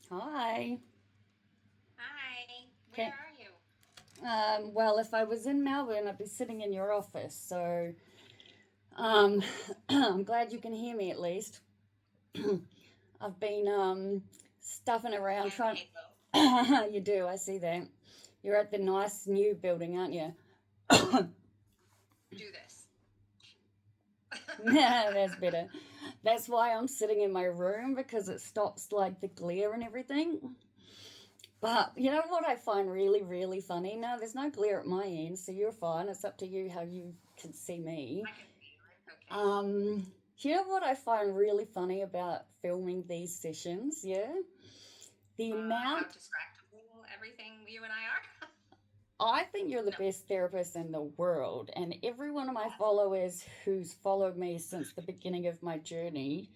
Hi. Hi, where Can, are you? well, if I was in Melbourne, I'd be sitting in your office. So um, I'm glad you can hear me at least. I've been stuffing around I have trying. an echo. You do, I see that. You're at the nice new building, aren't you? Do this. That's better. That's why I'm sitting in my room because it stops like the glare and everything. But you know what I find really, really funny? No, there's no glare at my end, so you're fine. It's up to you how you can see me. I can see you. It's okay. You know what I find really funny about filming these sessions? Yeah, the How amount. distractible everything you and I are. I think you're the No. best therapist in the world, and every one of my Yes. followers who's followed me since the beginning of my journey,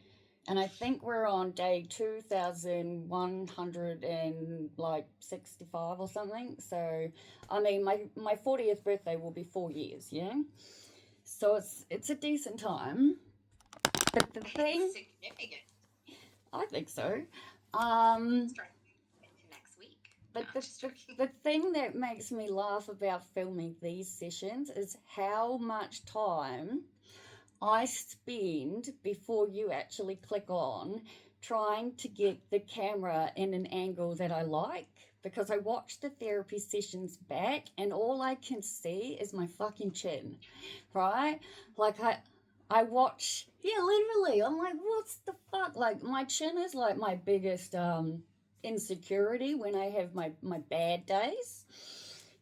and I think we're on day 2,100 and like 65 or something. So, I mean, my 40th birthday will be 4 years, yeah. So it's a decent time. But the It's thing, significant. I think so. Um, Starting into next week. No, But I'm just joking. the thing that makes me laugh about filming these sessions is how much time I spend before you actually click on trying to get the camera in an angle that I like. Because I watch the therapy sessions back and all I can see is my fucking chin, right? Like I watch, yeah, literally. I'm like, what's the fuck? Like my chin is like my biggest insecurity when I have my bad days.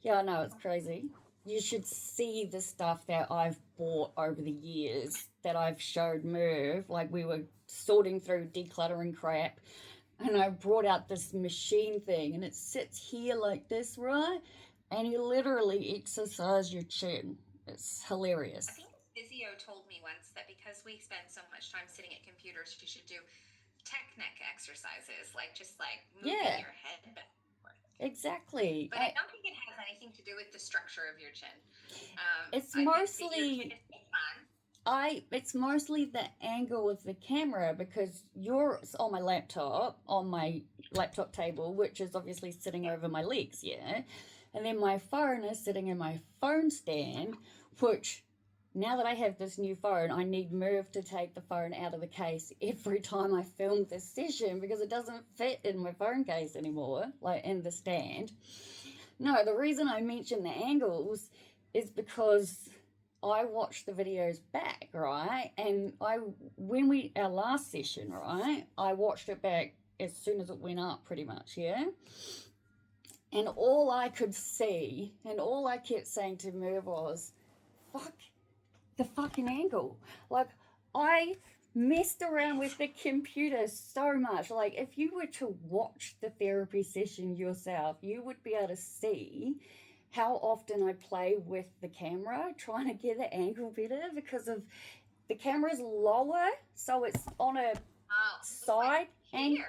Yeah, I know it's crazy. You should see the stuff that I've bought over the years that I've showed Merv. Like we were sorting through decluttering crap, and I brought out this machine thing, and it sits here like this, right? And you literally exercise your chin. It's I hilarious. think physio told me once that because we spend so much time sitting at computers, you should do tech neck exercises, like just like moving Yeah, your head back and forth. exactly. But I don't think it has anything to do with the structure of your chin. It's I think that your chin mostly is fun. it's mostly the angle of the camera because you're on my laptop, on my laptop table, which is obviously sitting Yeah. over my legs, yeah. And then my phone is sitting in my phone stand, which now that I have this new phone, I need Merv to take the phone out of the case every time I film this session because it doesn't fit in my phone case anymore, like in the stand. No, the reason I mention the angles is because I watched the videos back, right? And when we, our last session, right, I watched it back as soon as it went up, pretty much, yeah? And all I could see, and all I kept saying to Merv was, fuck the fucking angle. Like, I messed around with the computer so much. Like, if you were to watch the therapy session yourself, you would be able to see how often I play with the camera trying to get the angle better because of the camera's lower, so it's on a Oh, it's like side and here.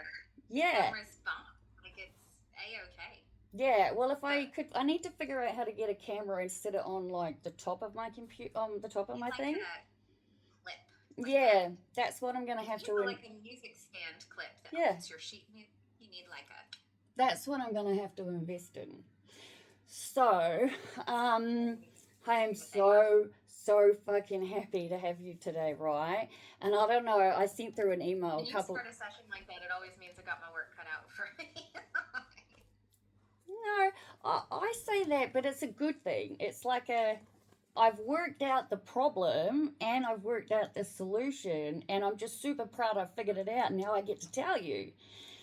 The yeah. camera's fine. Like it's a-okay. Yeah, well, if I But could, I need to figure out how to get a camera and set it on like the top of my computer, on the top of it's my like thing. a clip, like Yeah, that's what I'm gonna have you to. know, like a music stand clip that Yeah, holds your sheet music. You need like a that's what I'm gonna have to invest in. So, um, I am see what they have. so fucking happy to have you today, right? And I don't know, I sent through an email a When you couple. start a session like that, it always means I got my work cut out for me. No, I say that, but it's a good thing. It's like a I've worked out the problem and I've worked out the solution, and I'm just super proud I figured it out. And now I get to tell you.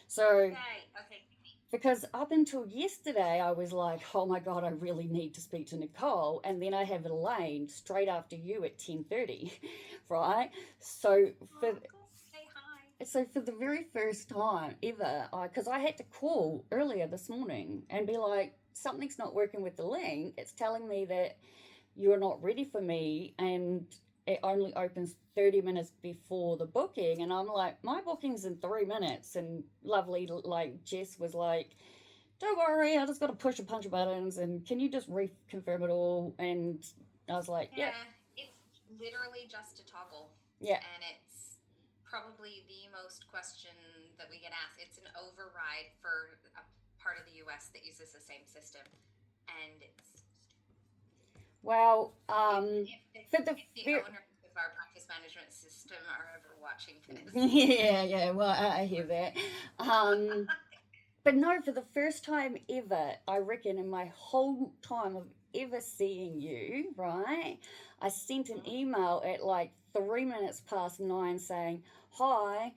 So, Yay. Okay. because up until yesterday, I was like, oh my God, I really need to speak to Nicole. And then I have Elaine straight after you at 10:30, right? So, for Oh, cool. Say hi. for the very first time ever, because I had to call earlier this morning and be like, something's not working with the link. It's telling me that you're not ready for me, and it only opens 30 minutes before the booking. And I'm like, my booking's in 3 minutes. And lovely, like, Jess was like, don't worry, I just got to push a bunch of buttons, and can you just reconfirm it all? And I was like, yep, Yeah, it's literally just a toggle, yeah, and it's probably the most question that we get asked. It's an override for a part of the U.S. that uses the same system, and it's Well, if for the the ver- owners of our practice management system are ever watching this. yeah, well, I hear that. But no, for the first time ever, I reckon in my whole time of ever seeing you, right? I sent an email at like 3 minutes past 9 saying, "Hi,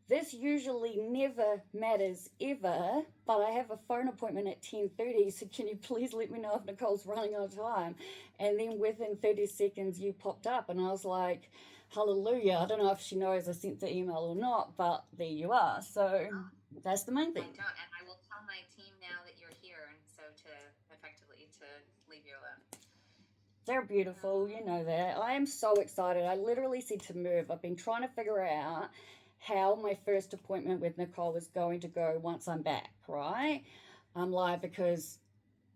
this usually never matters ever, but I have a phone appointment at 10:30, so can you please let me know if Nicole's running on time?" And then within 30 seconds, you popped up, and I was like, hallelujah. I don't know if she knows I sent the email or not, but there you are. So that's the main I thing. don't, and I will tell my team now that you're here, and so to effectively to leave you alone. They're beautiful, you know that. I am so excited. I literally said to Merv, I've been trying to figure out how my first appointment with Nicole was going to go once I'm back, right? I'm like, because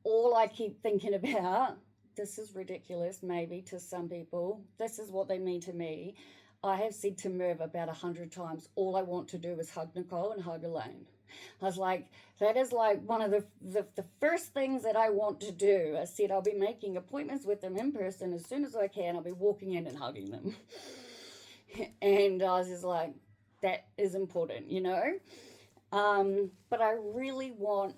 all I keep thinking about, this is ridiculous maybe to some people, this is what they mean to me. I have said to Merv about 100 times, all I want to do is hug Nicole and hug Elaine. I was like, that is like one of the first things that I want to do. I said I'll be making appointments with them in person as soon as I can. I'll be walking in and hugging them. And I was just like, that is important, you know? But I really want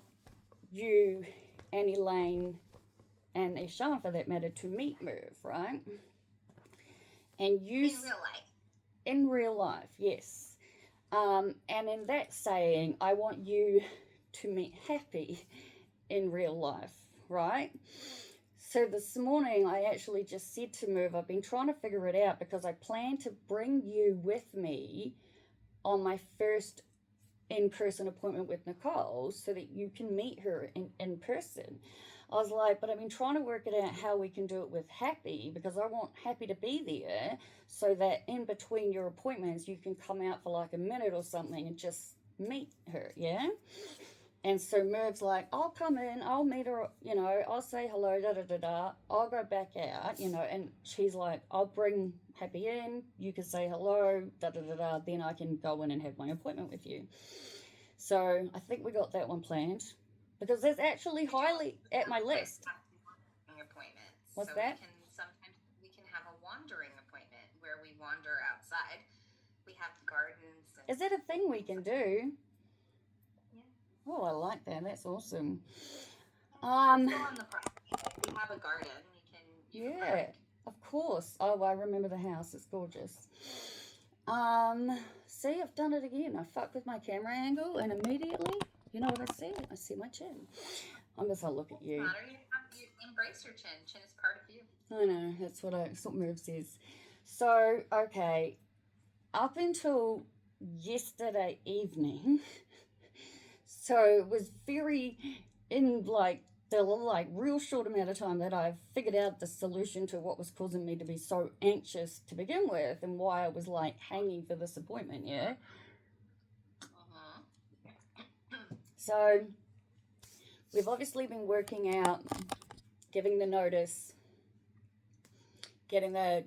you and Elaine and Ishan, for that matter, to meet Merv, right? And you In real life. In real life, yes. And in that saying, I want you to meet Happy in real life, right? So this morning, I actually just said to Merv, I've been trying to figure it out because I plan to bring you with me on my first in-person appointment with Nicole so that you can meet her in person. I was like, but I've been trying to work it out how we can do it with Happy because I want Happy to be there so that in between your appointments you can come out for like a minute or something and just meet her, yeah? And so Merv's like, I'll come in, I'll meet her, you know, I'll say hello, da da da da, I'll go back out, you know, and she's like, I'll bring Happy in, you can say hello, da da da da, then I can go in and have my appointment with you. So I think we got that one planned because that's actually highly at my list. Appointments. What's so that? Sometimes we can have a wandering appointment where we wander outside. We have gardens. Is that a thing we can do? Yeah. Oh, I like that. That's awesome. Still on the property. We have a garden. You can park. Of course. Oh, I remember the house. It's gorgeous. See, I've done it again. I fucked with my camera angle, and immediately, you know what I see? I see my chin. I'm just gonna look at you. You embrace your chin. Chin is part of you. I know. That's what Merv says. So, okay, up until yesterday evening, so it was very in like the like real short amount of time that I've figured out the solution to what was causing me to be so anxious to begin with and why I was like hanging for this appointment, yeah? So we've obviously been working out, giving the notice, getting the,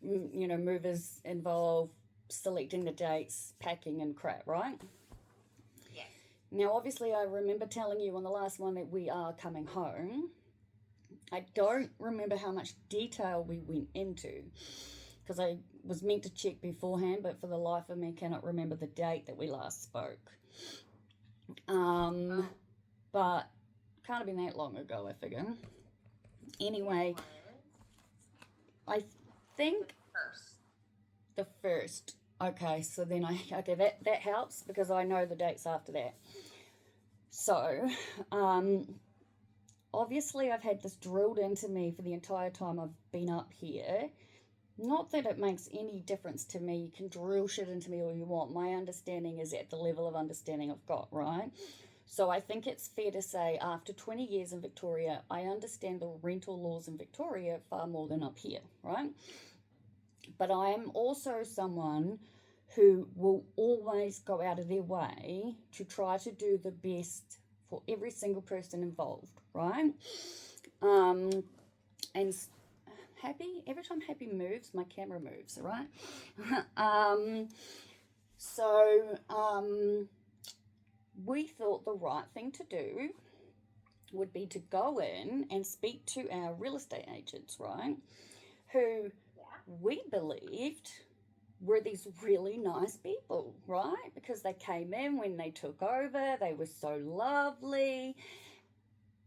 you know, movers involved, selecting the dates, packing and crap, right? Now, obviously, I remember telling you on the last one that we are coming home. I don't remember how much detail we went into because I was meant to check beforehand, but for the life of me, cannot remember the date that we last spoke. But can't have been that long ago, I figure. Anyway, I think the first. Okay, so then that helps because I know the dates after that. So, obviously I've had this drilled into me for the entire time I've been up here. Not that it makes any difference to me. You can drill shit into me all you want. My understanding is at the level of understanding I've got, right? So I think it's fair to say after 20 years in Victoria, I understand the rental laws in Victoria far more than up here, right? But I am also someone who will always go out of their way to try to do the best for every single person involved, right? And Happy, every time Happy moves, my camera moves, right? So we thought the right thing to do would be to go in and speak to our real estate agents, right? Who we believed were these really nice people, right? Because they came in when they took over, they were so lovely.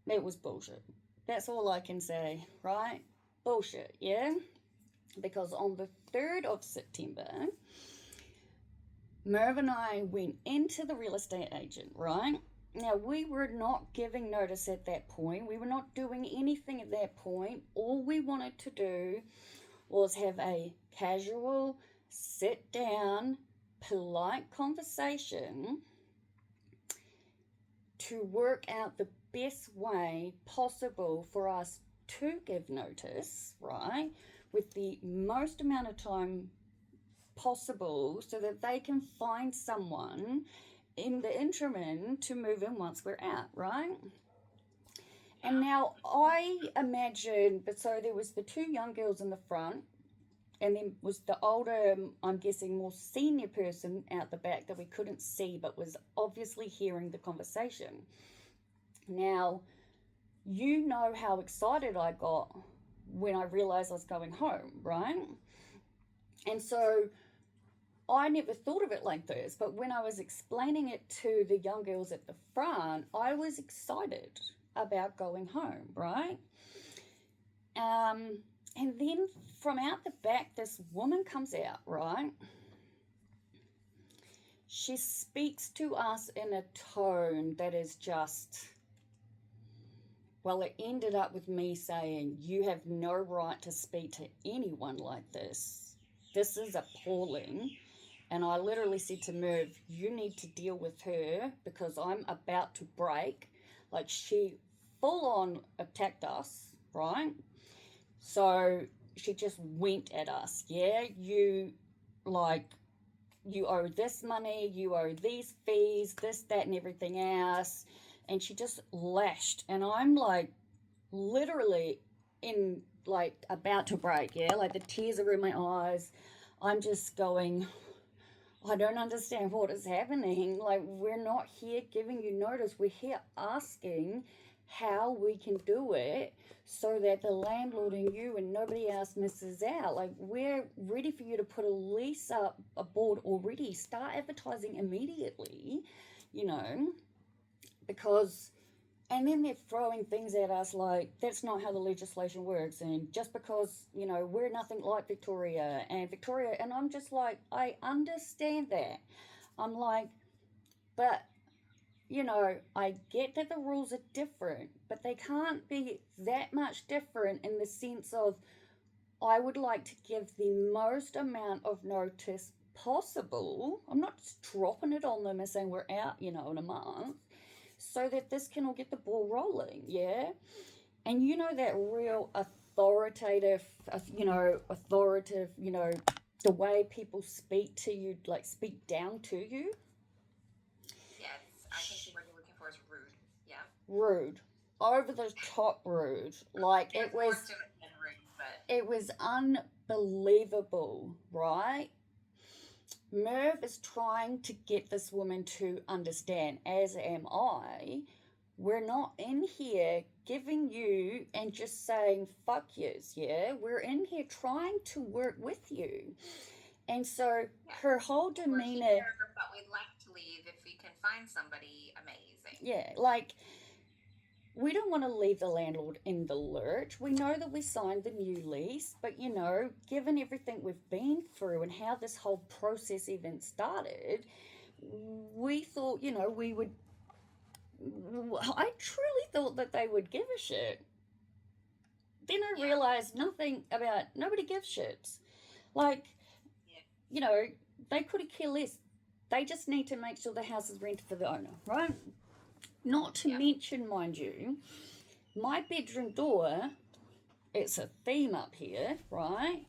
It was bullshit. That's all I can say, right? Bullshit, yeah? Because on the 3rd of September, Merv and I went into the real estate agent, right? Now, we were not giving notice at that point. We were not doing anything at that point. All we wanted to do was have a casual, sit down, polite conversation to work out the best way possible for us to give notice, right? With the most amount of time possible so that they can find someone in the interim to move in once we're out, right? And now I imagine, but so there was the 2 young girls in the front, and then was the older, I'm guessing, more senior person out the back that we couldn't see but was obviously hearing the conversation. Now, you know how excited I got when I realized I was going home, right? And so I never thought of it like this, but when I was explaining it to the young girls at the front, I was excited about going home, right? And then from out the back, this woman comes out, right? She speaks to us in a tone that is just, well, it ended up with me saying, you have no right to speak to anyone like this. This is appalling. And I literally said to Merv, you need to deal with her because I'm about to break. Like, she full on attacked us, right? So she just went at us. Yeah, you owe this money, you owe these fees, this, that, and everything else. And she just lashed. And I'm like, literally in, like, about to break. Yeah, like the tears are in my eyes. I'm just going, I don't understand what is happening. Like, we're not here giving you notice. We're here asking how we can do it so that the landlord and you and nobody else misses out. Like, we're ready for you to put a lease up, a board already. Start advertising immediately, you know, because... And then they're throwing things at us like, that's not how the legislation works. And just because, you know, we're nothing like Victoria. And I'm just like, I understand that. I'm like, but, you know, I get that the rules are different, but they can't be that much different in the sense of, I would like to give the most amount of notice possible. I'm not just dropping it on them and saying we're out, you know, in a month, so that this can all get the ball rolling, yeah? And you know that real authoritative, the way people speak to you, like speak down to you? Yes, I think the word you're looking for is rude. Yeah. Rude. Over the top rude. Like, There's more to it than rude, but... It was unbelievable, right? Merv is trying to get this woman to understand, as am I. We're not in here giving you and just saying fuck yous, yeah? We're in here trying to work with you. And so her whole demeanor... We're here, but we'd like to leave if we can find somebody amazing. Yeah, like... We don't want to leave the landlord in the lurch. We know that we signed the new lease, but, you know, given everything we've been through and how this whole process even started, we thought, you know, we would... I truly thought that they would give a shit. Then I realized nobody gives shits. Like, you know, they could have cared less. They just need to make sure the house is rented for the owner, right? Not to mention, mind you, my bedroom door, it's a theme up here, right?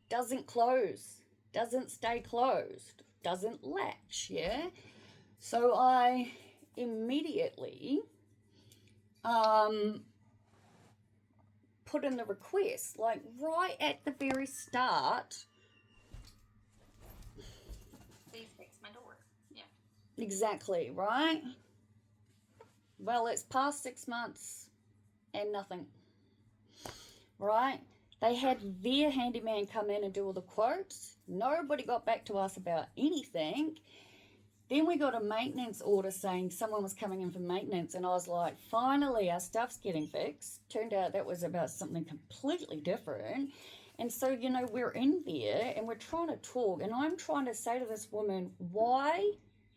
Doesn't close, doesn't stay closed, doesn't latch, yeah? So I immediately put in the request, like right at the very start. Please fix my door. Exactly, right? Well, it's past 6 months and nothing, right? They had their handyman come in and do all the quotes. Nobody got back to us about anything. Then we got a maintenance order saying someone was coming in for maintenance, and I was like, finally, our stuff's getting fixed. Turned out that was about something completely different. And so, we're in there and we're trying to talk, and I'm trying to say to this woman, why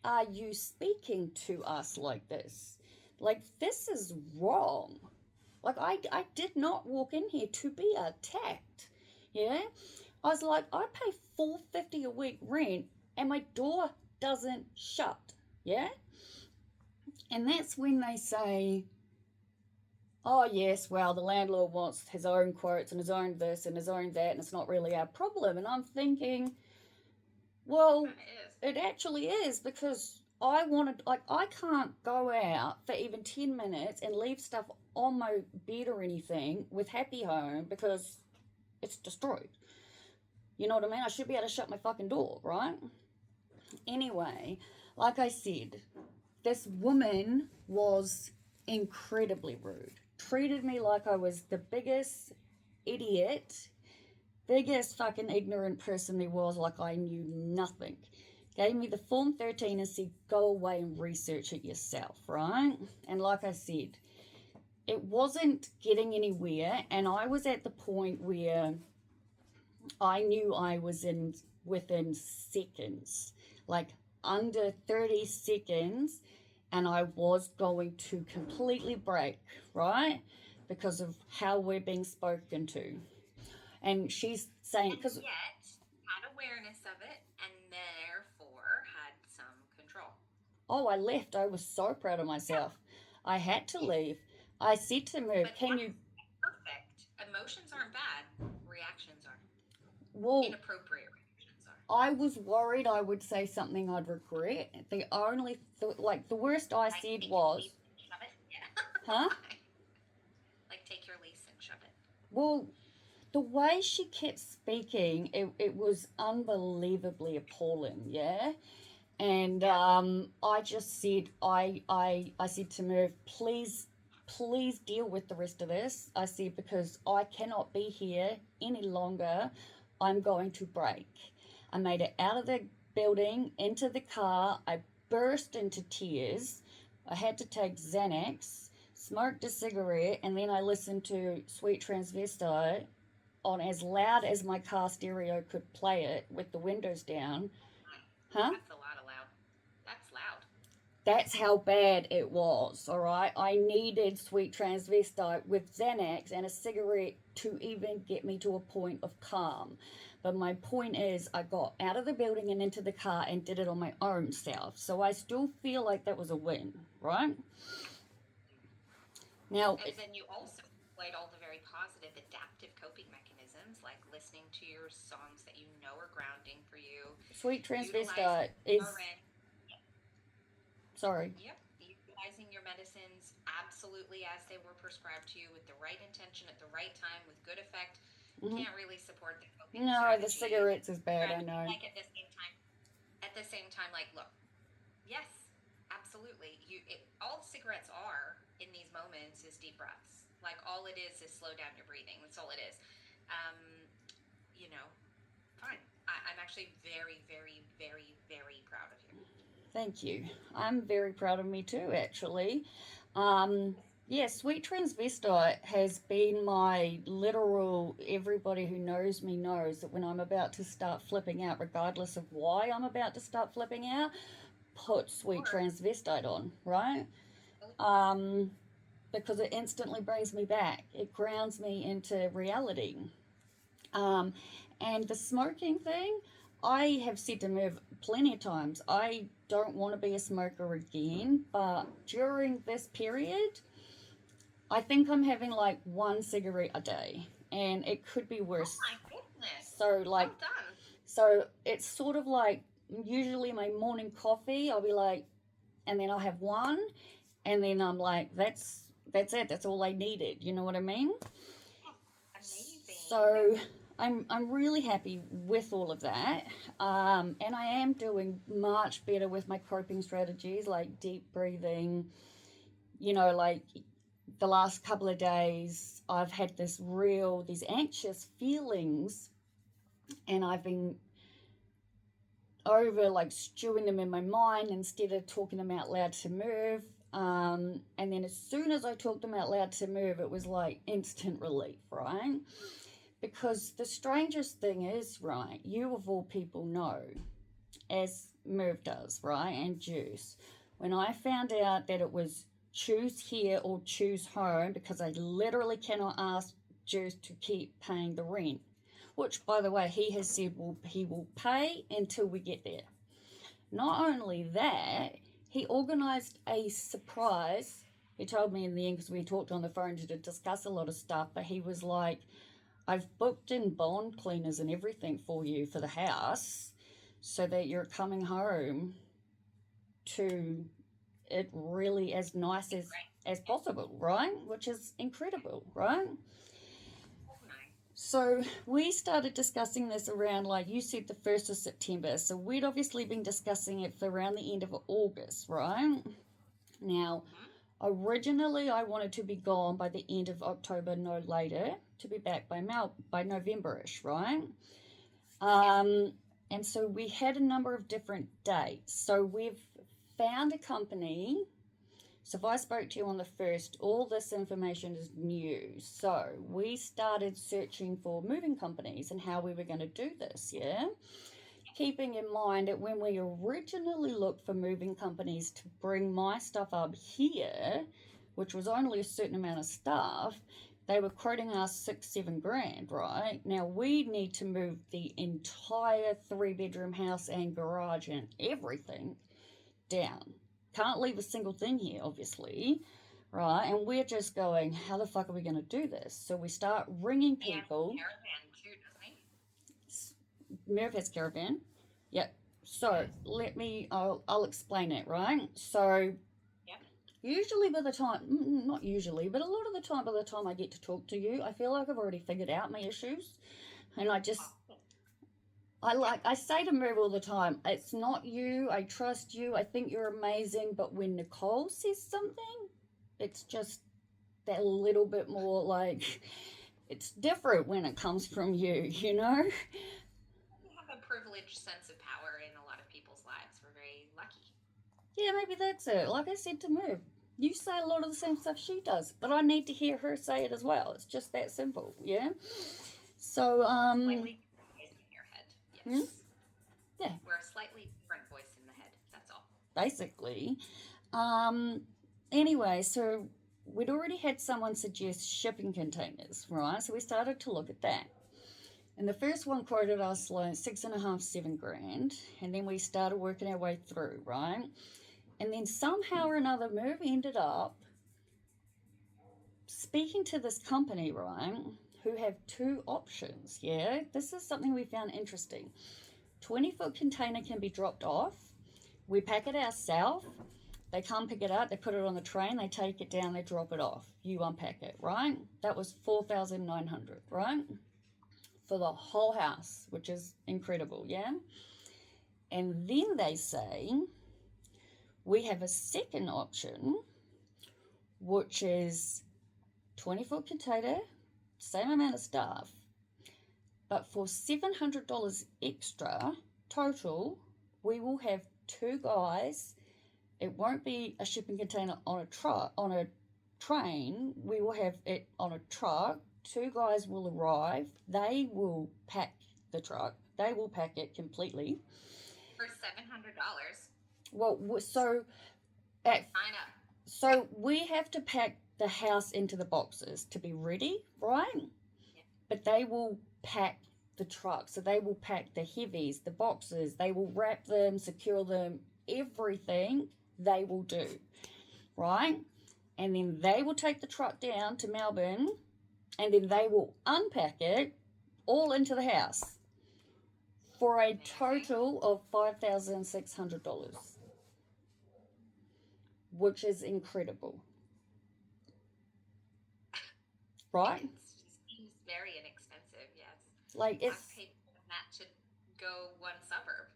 are you speaking to us like this? Like, this is wrong. Like, I did not walk in here to be attacked. Yeah? I was like, I pay $4.50 a week rent and my door doesn't shut. Yeah? And that's when they say, oh, yes, well, the landlord wants his own quotes and his own this and his own that, and it's not really our problem. And I'm thinking, well, it actually is, because I can't go out for even 10 minutes and leave stuff on my bed or anything with Happy Home because it's destroyed. You know what I mean? I should be able to shut my fucking door, right? Anyway, like I said, this woman was incredibly rude. Treated me like I was the biggest idiot, biggest fucking ignorant person there was, like I knew nothing. Gave me the Form 13 and said, go away and research it yourself, right? And like I said, it wasn't getting anywhere, and I was at the point where I knew I was within seconds, like under 30 seconds, and I was going to completely break, right? Because of how we're being spoken to. And she's saying, because yet had awareness of it and therefore had some control. Oh, I left. I was so proud of myself. I had to leave. I said to Merv, can you... Perfect. Emotions aren't bad. Reactions are. Well, inappropriate reactions are. I was worried I would say something I'd regret. The worst I said was... Shove it? Yeah. Huh? Like, take your lease and shove it. Well, the way she kept speaking, it was unbelievably appalling, yeah? And I just said, I said to Merv, please deal with the rest of this. I said, because I cannot be here any longer. I'm going to break. I made it out of the building, into the car. I burst into tears. I had to take Xanax, smoked a cigarette, and then I listened to Sweet Transvestite on as loud as my car stereo could play it with the windows down. Huh? That's a lot of loud. That's loud. That's how bad it was, all right? I needed Sweet Transvestite with Xanax and a cigarette to even get me to a point of calm. But my point is, I got out of the building and into the car and did it on my own self. So I still feel like that was a win, right? Now, and then you also played all the very positive adaptive coping mechanisms, like listening to your songs that you know are grounding for you. Sweet Transvestite is... Sorry. Yep. Utilizing your medicines absolutely as they were prescribed to you with the right intention at the right time with good effect. Can't really support the coping strategy. The cigarettes is bad, I know. Like at the same time, like, look, yes, absolutely. All cigarettes are in these moments is deep breaths. Like, all it is slow down your breathing. That's all it is. Fine. I'm actually very, very, very, very proud of you. Thank you. I'm very proud of me too, actually. Sweet Transvestite has been my literal, everybody who knows me knows that when I'm about to start flipping out, regardless of why I'm about to start flipping out, put Sweet Transvestite on, right? Because it instantly brings me back. It grounds me into reality. And the smoking thing, I have said to Merv plenty of times, I don't want to be a smoker again, but during this period, I think I'm having like one cigarette a day, and it could be worse. Oh my goodness. So like, well done. So it's sort of like usually my morning coffee, I'll be like, and then I'll have one, and then I'm like, that's it. That's all I needed. You know what I mean? Amazing. So I'm really happy with all of that, and I am doing much better with my coping strategies like deep breathing. Like the last couple of days, I've had these anxious feelings, and I've been over like stewing them in my mind instead of talking them out loud to move. And then as soon as I talked them out loud to move, it was like instant relief, right? Because the strangest thing is, right, you of all people know, as Merv does, right, and Juice, when I found out that it was choose here or choose home, because I literally cannot ask Juice to keep paying the rent, which, by the way, he has said he will pay until we get there. Not only that, he organised a surprise. He told me in the end, because we talked on the phone to discuss a lot of stuff, but he was like, I've booked in bond cleaners and everything for you for the house so that you're coming home to it really as nice as possible, right? Which is incredible, right? So we started discussing this around, like you said, the 1st of September. So we'd obviously been discussing it for around the end of August, right? Now, originally I wanted to be gone by the end of October, no later, to be back by November-ish, right? And so we had a number of different dates. So we've found a company. So if I spoke to you on the 1st, all this information is new. So we started searching for moving companies and how we were going to do this, yeah? Keeping in mind that when we originally looked for moving companies to bring my stuff up here, which was only a certain amount of stuff, they were quoting us 6-7 grand, right? Now we need to move the entire 3-bedroom house and garage and everything down. Can't leave a single thing here, obviously, right? And we're just going, how the fuck are we going to do this? So we start ringing people. Caravan too, doesn't he? Merv has caravan. Yep. So I'll explain it, right? So usually by the time, not usually, but a lot of the time, by the time I get to talk to you, I feel like I've already figured out my issues. And I say to Merv all the time, it's not you, I trust you, I think you're amazing, but when Nicole says something, it's just that little bit more like, it's different when it comes from you, you know? We have a privileged sense of power in a lot of people's lives. We're very lucky. Yeah, maybe that's it. Like I said to Merv, you say a lot of the same stuff she does, but I need to hear her say it as well. It's just that simple, yeah? So, Slightly voice in your head, yes. Yeah. We're a slightly different voice in the head, that's all. Basically. Anyway, so we'd already had someone suggest shipping containers, right? So we started to look at that. And the first one quoted us like 6.5, 7 grand. And then we started working our way through, right? And then somehow or another, Merv ended up speaking to this company, right? Who have 2 options, yeah? This is something we found interesting. 20-foot container can be dropped off. We pack it ourselves. They come pick it up, they put it on the train, they take it down, they drop it off. You unpack it, right? That was $4,900, right? For the whole house, which is incredible, yeah? And then they say, we have a second option, which is 20-foot container, same amount of stuff, but for $700 extra total, we will have 2 guys. It won't be a shipping container on a train. We will have it on a truck. 2 guys will arrive. They will pack the truck. They will pack it completely. For $700. Well, so Sign up. So we have to pack the house into the boxes to be ready, right? Yeah. But they will pack the truck. So they will pack the heavies, the boxes. They will wrap them, secure them, everything they will do, right? And then they will take the truck down to Melbourne, and then they will unpack it all into the house for a total of $5,600, which is incredible, right? It seems very inexpensive, yes. Like, I've it's, paid that to go one suburb.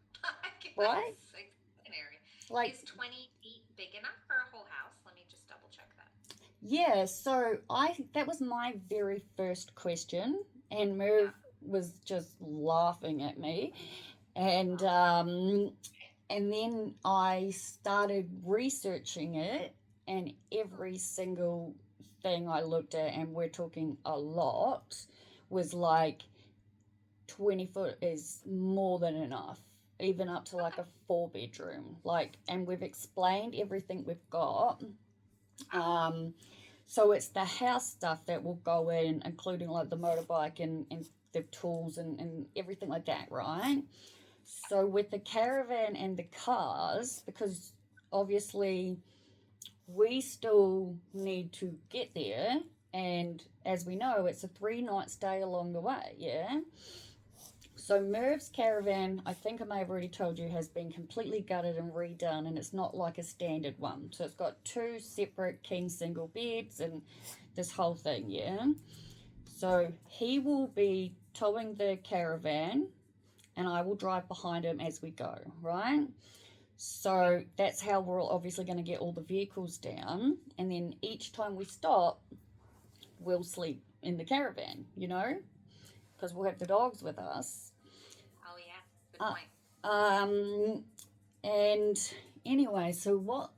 Like, right? that's extraordinary. Like, Is 20 feet big enough for a whole house? Let me just double check that. yeah, so that was my very first question, and Merv Yeah. was just laughing at me. And Oh, and then I started researching it, and every single thing I looked at, and we're talking a lot, was like 20 foot is more than enough, even up to like okay. a 4 bedroom. Like, and we've explained everything we've got. Um, so it's the house stuff that will go in, including like the motorbike and the tools and everything like that, right? So with the caravan and the cars, because obviously we still need to get there, and as we know, it's a 3 night stay along the way, yeah? So Merv's caravan, I think I may have already told you, has been completely gutted and redone, and it's not like a standard one. So it's got 2 separate king single beds and this whole thing, yeah? So he will be towing the caravan, and I will drive behind him as we go, right? So that's how we're obviously going to get all the vehicles down, and then each time we stop, we'll sleep in the caravan, because we'll have the dogs with us. Oh, yeah. Good Uh, point. um, and anyway, so what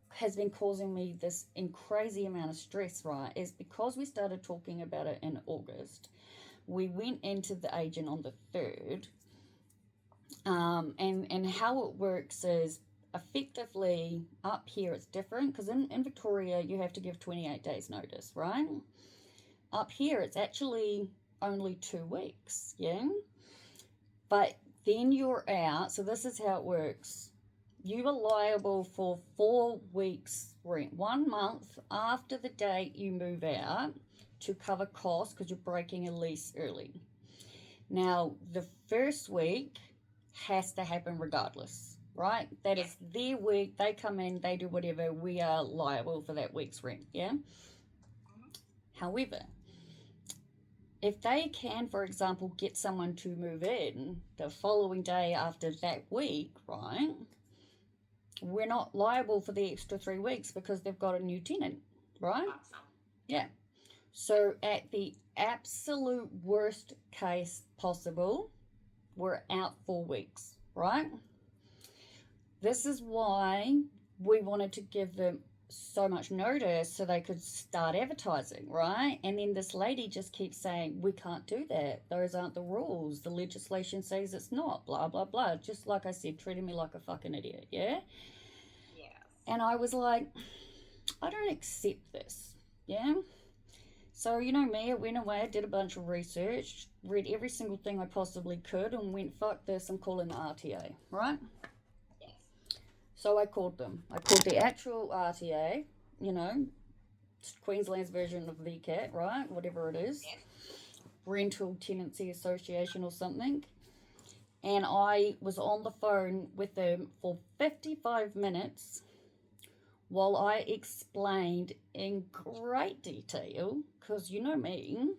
has been causing me this crazy amount of stress, right, is because we started talking about it in August. We went into the agent on the 3rd, and how it works is effectively up here it's different because in Victoria you have to give 28 days notice, right? Up here it's actually only 2 weeks, yeah? But then you're out, so this is how it works. You are liable for 4 weeks rent, 1 month after the date you move out, to cover costs because you're breaking a lease early. Now, the first week has to happen regardless, right? That Yeah. is their week. They come in, they do whatever. We are liable for that week's rent, yeah? Mm-hmm. However, if they can, for example, get someone to move in the following day after that week, right? We're not liable for the extra 3 weeks because they've got a new tenant, right? Awesome. Yeah. So at the absolute worst case possible, we're out 4 weeks, right? This is why we wanted to give them so much notice so they could start advertising, right? And then this lady just keeps saying, we can't do that. Those aren't the rules. The legislation says it's not, blah, blah, blah. Just like I said, treating me like a fucking idiot, yeah? Yes. And I was like, I don't accept this, yeah? So, you know me, I went away, I did a bunch of research, read every single thing I possibly could, and went, fuck this, I'm calling the RTA, right? Yes. So I called them. I called the actual RTA, Queensland's version of VCAT, right? Whatever it is. Yes. Rental Tenancy Association or something. And I was on the phone with them for 55 minutes while I explained in great detail, because you know me,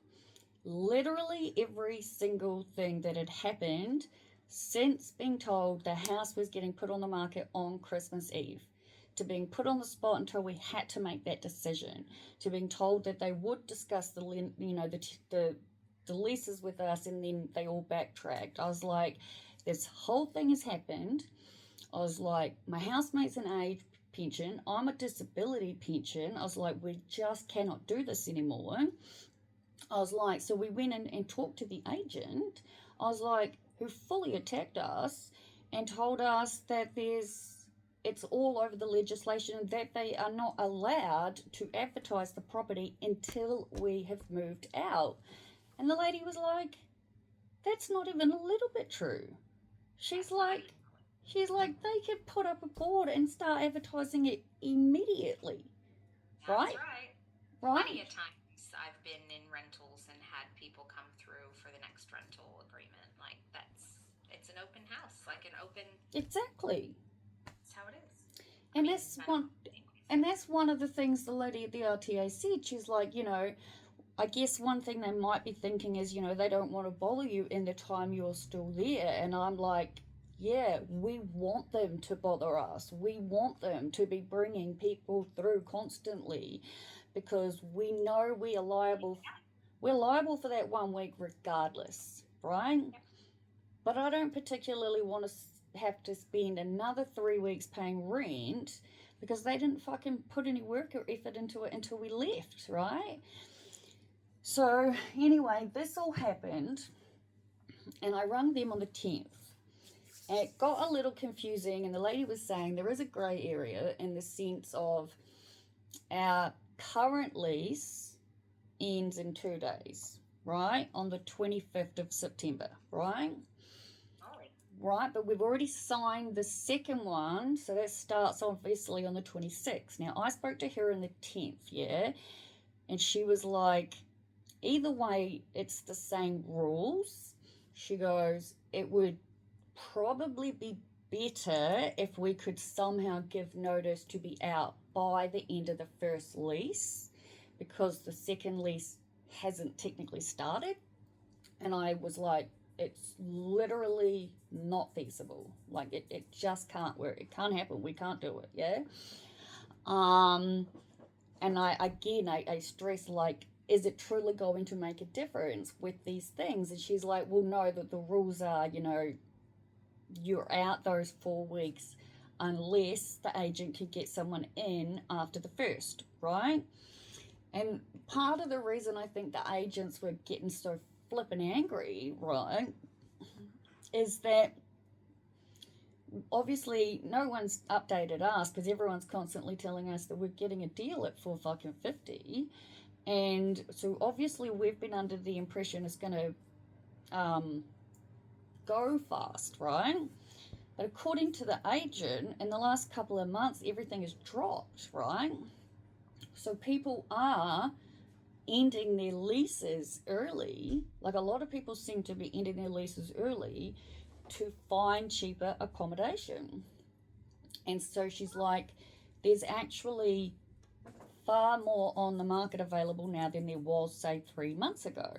literally every single thing that had happened since being told the house was getting put on the market on Christmas Eve, to being put on the spot until we had to make that decision, to being told that they would discuss the leases with us, and then they all backtracked. I was like, this whole thing has happened. I was like, my housemate's an age pension, I'm a disability pension. I was like, we just cannot do this anymore. I was like, so we went in and talked to the agent. I was like, who fully attacked us and told us that it's all over the legislation that they are not allowed to advertise the property until we have moved out. And the lady was like, that's not even a little bit true. She's like, they could put up a board and start advertising it immediately, That's right? right. Right? Plenty of times I've been in rentals and had people come through for the next rental agreement. Like, it's an open house, like an open. Exactly. That's how it is. And that's one of the things the lady at the RTA said. She's like, I guess one thing they might be thinking is, they don't want to bother you in the time you're still there. And I'm like, yeah, we want them to bother us. We want them to be bringing people through constantly because we know we are liable. We're liable for that 1 week regardless, right? But I don't particularly want to have to spend another 3 weeks paying rent because they didn't fucking put any work or effort into it until we left, right? So, anyway, this all happened, and I rung them on the 10th. And it got a little confusing, and the lady was saying there is a grey area in the sense of our current lease ends in 2 days, right? On the 25th of September, right? Right, but we've already signed the second one, so that starts obviously on the 26th. Now, I spoke to her on the 10th, yeah, and she was like, either way, it's the same rules. She goes, it would probably be better if we could somehow give notice to be out by the end of the first lease because the second lease hasn't technically started. And I was like, it's literally not feasible. Like it just can't work. It can't happen. We can't do it. Yeah. And I stress like, is it truly going to make a difference with these things? And she's like, well, no, that the rules are, you're out those 4 weeks unless the agent can get someone in after the first, right? And part of the reason I think the agents were getting so flippin' angry, right, is that obviously no one's updated us because everyone's constantly telling us that we're getting a deal at $4.50, and so obviously we've been under the impression it's going to go fast, right? But according to the agent, in the last couple of months, everything has dropped, right? So people are ending their leases early. Like a lot of people seem to be ending their leases early to find cheaper accommodation. And so she's like, there's actually far more on the market available now than there was, say, 3 months ago.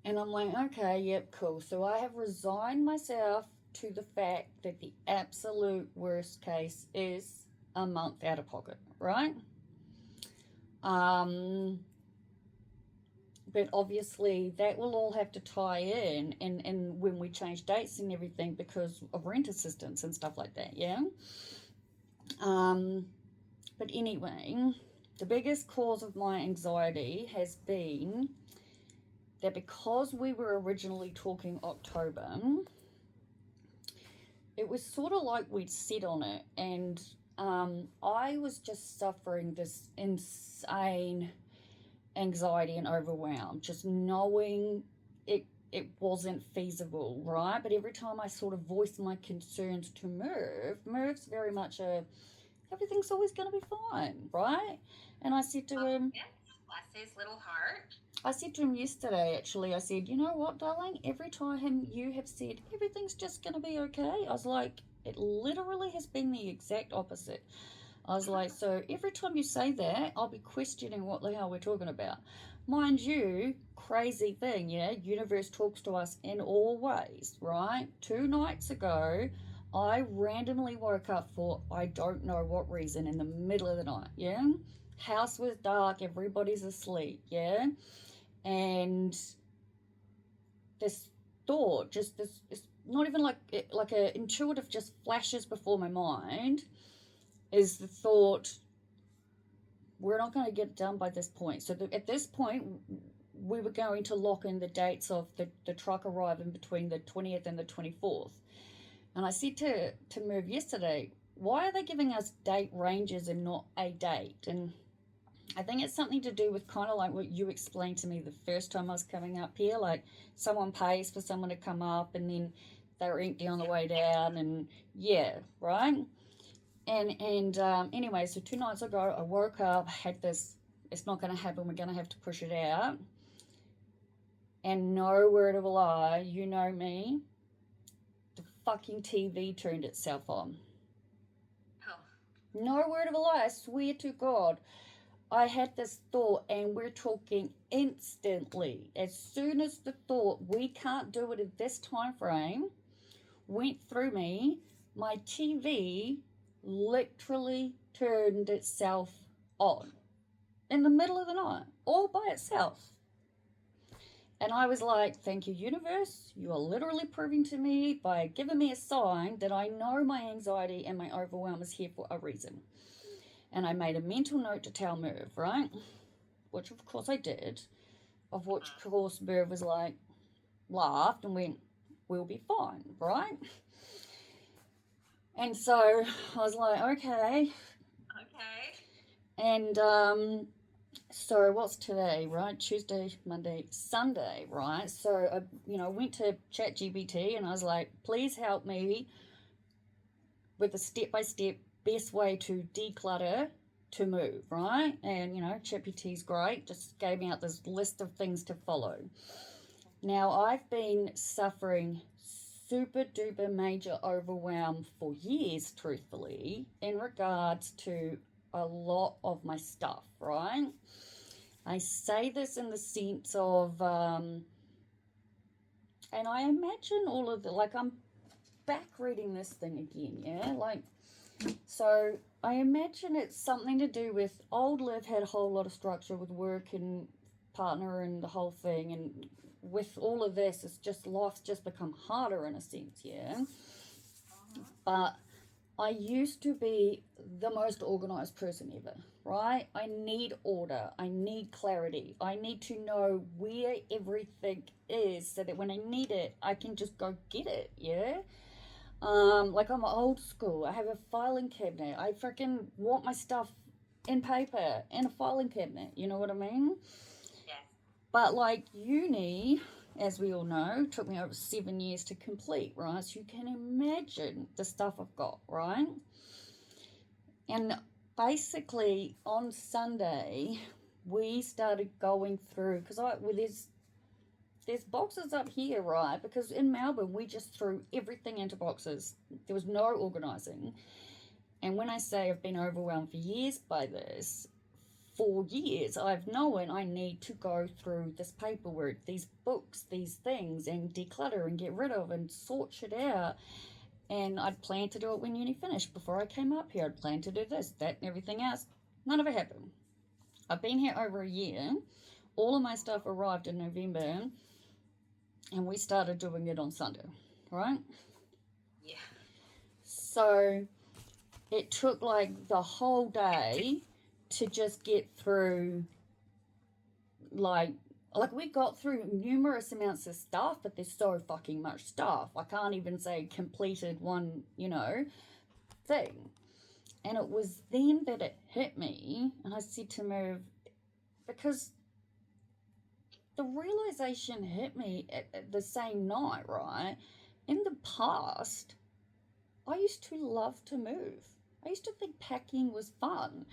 And I'm like, okay, yep, cool. So I have resigned myself to the fact that the absolute worst case is a month out of pocket, right? But obviously that will all have to tie in and when we change dates and everything because of rent assistance and stuff like that, yeah? But anyway, the biggest cause of my anxiety has been that because we were originally talking October, it was sort of like we'd sit on it, and I was just suffering this insane anxiety and overwhelm, just knowing it wasn't feasible, right? But every time I sort of voiced my concerns to Merv's very much everything's always going to be fine, right? And I said to him, yes, bless his little heart. I said to him yesterday, actually, I said, you know what, darling? Every time you have said everything's just going to be okay, I was like, it literally has been the exact opposite. I was like, so every time you say that, I'll be questioning what the hell we're talking about. Mind you, crazy thing, yeah, universe talks to us in all ways, right? 2 nights ago, I randomly woke up for I don't know what reason in the middle of the night, yeah? House was dark, everybody's asleep, yeah? And this thought, just this, it's not even like a intuitive, just flashes before my mind, is the thought, we're not going to get it done by this point. So at this point, we were going to lock in the dates of the truck arriving between the 20th and the 24th. And I said to Merv yesterday, why are they giving us date ranges and not a date? And I think it's something to do with kind of like what you explained to me the first time I was coming up here, like someone pays for someone to come up and then they're empty on the way down, and yeah, right? And anyway, so 2 nights ago, I woke up, had this, it's not going to happen, we're going to have to push it out. And no word of a lie, you know me, the fucking TV turned itself on. Oh. No word of a lie, I swear to God. I had this thought, and we're talking instantly. As soon as the thought, we can't do it in this time frame, went through me, my TV literally turned itself on in the middle of the night, all by itself. And I was like, thank you, universe. You are literally proving to me by giving me a sign that I know my anxiety and my overwhelm is here for a reason. And I made a mental note to tell Merv, right? Which, of course, I did. Of which, of course, Merv was like, laughed and went, we'll be fine, right? And so I was like, okay. And so what's today, right? Tuesday, Monday, Sunday, right? So I, went to ChatGPT and I was like, please help me with a step-by-step best way to declutter to move, right? And ChatGPT's great, just gave me out this list of things to follow. Now, I've been suffering super duper major overwhelm for years, truthfully, in regards to a lot of my stuff, right? I say this in the sense of, and I imagine all of the, like, I'm back reading this thing again, yeah? Like, so I imagine it's something to do with old Liv had a whole lot of structure with work and partner and the whole thing, and with all of this, it's just life's just become harder in a sense, yeah? But I used to be the most organized person ever, right? I need order. I need clarity. I need to know where everything is so that when I need it, I can just go get it, yeah? Like I'm old school. I have a filing cabinet. I freaking want my stuff in paper in a filing cabinet. You know what I mean? Yeah. But like uni, as we all know, took me over 7 years to complete, right? So you can imagine the stuff I've got, right? And basically on Sunday, we started going through, because there's boxes up here, right? Because in Melbourne, we just threw everything into boxes. There was no organising. And when I say I've been overwhelmed for years by this, for years I've known I need to go through this paperwork, these books, these things, and declutter and get rid of and sort shit out. And I'd planned to do it when uni finished. Before I came up here, I'd planned to do this, that, and everything else. None of it happened. I've been here over a year. All of my stuff arrived in November. And we started doing it on Sunday, right? Yeah. So it took like the whole day to just get through, like we got through numerous amounts of stuff, but there's so fucking much stuff. I can't even say completed one, thing. And it was then that it hit me, and I said to Merv, because the realization hit me at the same night, right? In the past, I used to love to move. I used to think packing was fun,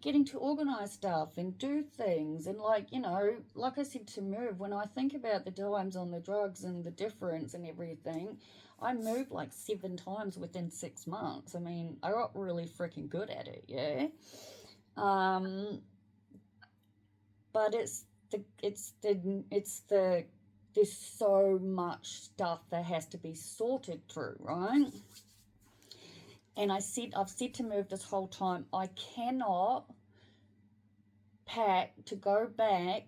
getting to organize stuff and do things. And like I said to Merv, when I think about the times on the drugs and the difference and everything, I moved like 7 times within 6 months. I mean, I got really freaking good at it, yeah? But there's so much stuff that has to be sorted through, right? And I've said to Merv this whole time, I cannot pack to go back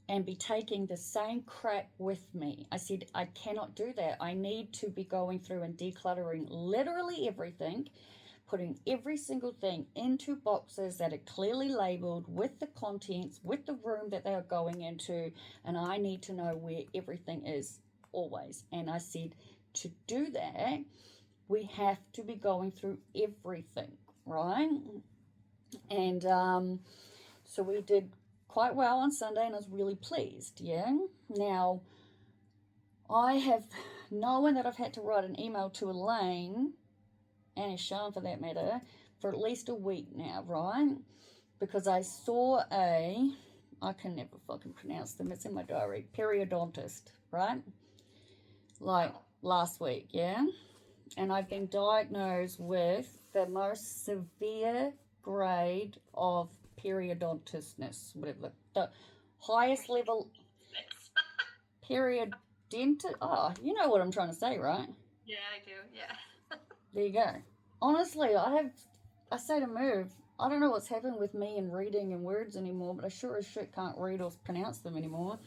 and be taking the same crap with me. I said, I cannot do that. I need to be going through and decluttering literally everything, putting every single thing into boxes that are clearly labeled with the contents, with the room that they are going into, and I need to know where everything is always. And I said, to do that, we have to be going through everything, right? And so we did quite well on Sunday, and I was really pleased, yeah? Now, I have known that I've had to write an email to Elaine, and Sean for that matter, for at least a week now, right? Because I saw I can never fucking pronounce them, it's in my diary, periodontist, right? Like last week, yeah? And I've been diagnosed with the most severe grade of periodontistness, whatever. The highest level periodontist. Oh, you know what I'm trying to say, right? Yeah, I do. Yeah. There you go. Honestly, I say to Merv, I don't know what's happened with me and reading and words anymore, but I sure as shit can't read or pronounce them anymore.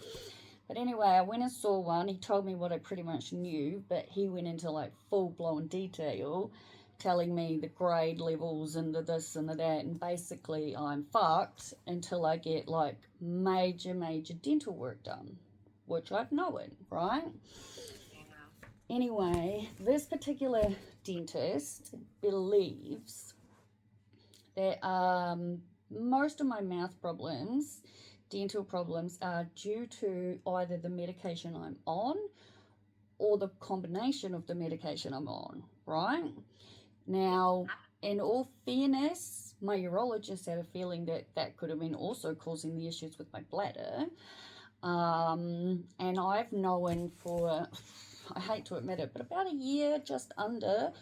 But anyway, I went and saw one. He told me what I pretty much knew, but he went into like full blown detail, telling me the grade levels and the this and the that. And basically, I'm fucked until I get like major dental work done, which I've known, right? Anyway, this particular dentist believes that most of my mouth problems, dental problems, are due to either the medication I'm on or the combination of the medication I'm on, right? Now, in all fairness, my urologist had a feeling that that could have been also causing the issues with my bladder. And I've known for, I hate to admit it, but about a year, just under,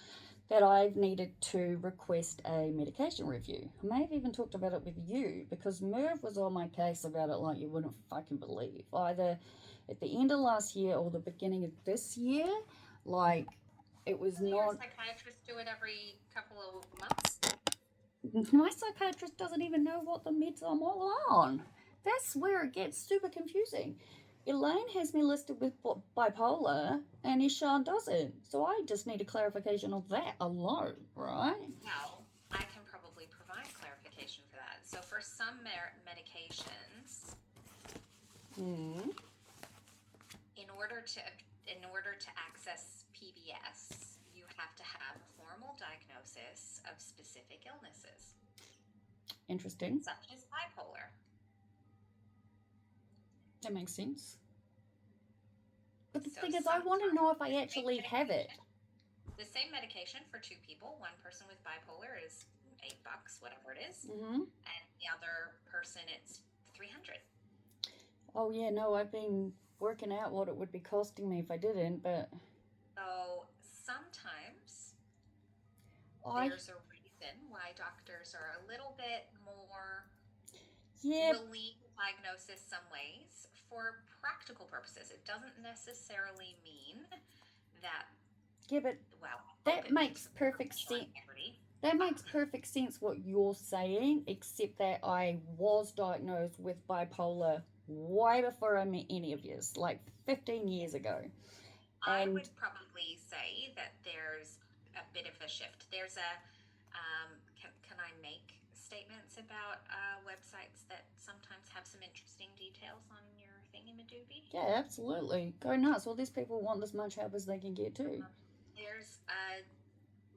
that I've needed to request a medication review. I may have even talked about it with you because Merv was on my case about it like you wouldn't fucking believe. Either at the end of last year or the beginning of this year, like it was Doesn't not. your psychiatrist do it every couple of months? My psychiatrist doesn't even know what the meds I'm all on. That's where it gets super confusing. Elaine has me listed with bipolar, and Ishan doesn't. So I just need a clarification of that alone, right? Well, I can probably provide clarification for that. So for some medications, in order to access PBS, you have to have a formal diagnosis of specific illnesses. Interesting. Such as bipolar. That makes sense. But the thing is, I want to know if I actually have it. The same medication for two people. One person with bipolar is $8, whatever it is, and the other person it's $300. Oh yeah, no, I've been working out what it would be costing me if I didn't, but so sometimes there's a reason why doctors are a little bit more will leave diagnosis some ways for practical purposes. It doesn't necessarily mean that. Yeah, but that makes perfect sense. That makes perfect sense what you're saying, except that I was diagnosed with bipolar way before I met any of you, like 15 years ago. I would probably say that there's a bit of a shift. There's a, can I make statements about websites that sometimes have some interesting details on your thingy-madoobie? Yeah, absolutely. Go nuts. All these people want as much help as they can get too. There's a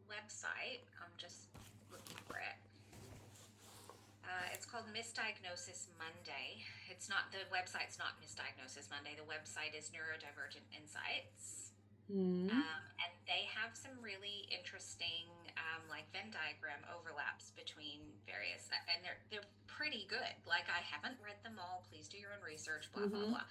website, I'm just looking for it. It's called Misdiagnosis Monday. The website's not Misdiagnosis Monday. The website is Neurodivergent Insights. And they have some really interesting like Venn diagram overlaps between various, and they're pretty good. Like, I haven't read them all. Please do your own research, blah, blah, blah.